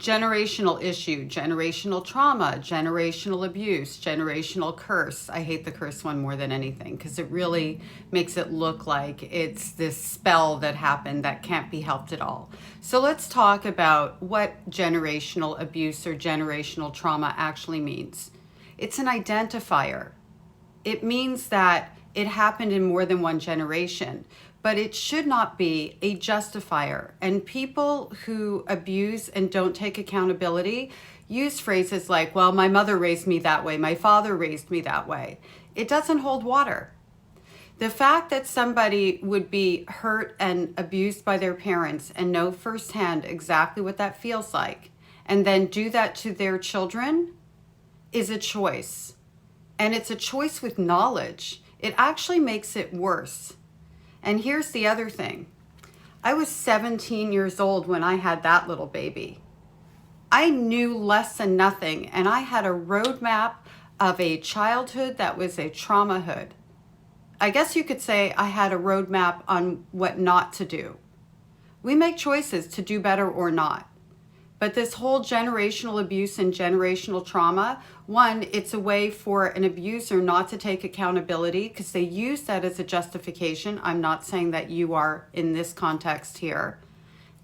generational issue, generational trauma, generational abuse, generational curse. I hate the curse one more than anything because it really makes it look like it's this spell that happened that can't be helped at all. So let's talk about what generational abuse or generational trauma actually means. It's an identifier. It means that it happened in more than one generation, but it should not be a justifier. And people who abuse and don't take accountability use phrases like, well, my mother raised me that way, my father raised me that way. It doesn't hold water. The fact that somebody would be hurt and abused by their parents and know firsthand exactly what that feels like, and then do that to their children is a choice. And it's a choice with knowledge. It actually makes it worse. And here's the other thing. I was 17 years old when I had that little baby. I knew less than nothing, and I had a roadmap of a childhood that was a traumahood. I guess you could say I had a roadmap on what not to do. We make choices to do better or not. But this whole generational abuse and generational trauma, one, it's a way for an abuser not to take accountability because they use that as a justification. I'm not saying that you are in this context here.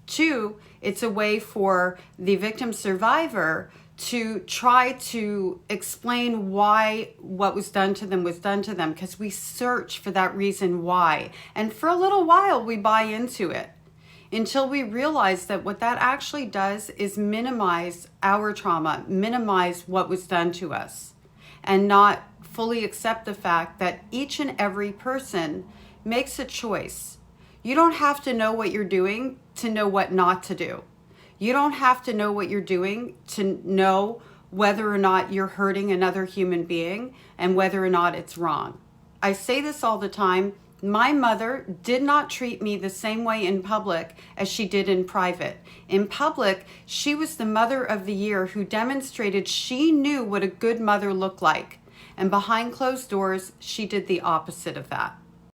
Two, it's a way for the victim survivor to try to explain why what was done to them because we search for that reason why. And for a little while, we buy into it, until we realize that what that actually does is minimize our trauma, minimize what was done to us, and not fully accept the fact that each and every person makes a choice. You don't have to know what you're doing to know what not to do. You don't have to know what you're doing to know whether or not you're hurting another human being and whether or not it's wrong. I say this all the time. My mother did not treat me the same way in public as she did in private. In public, she was the mother of the year who demonstrated she knew what a good mother looked like. And behind closed doors, she did the opposite of that.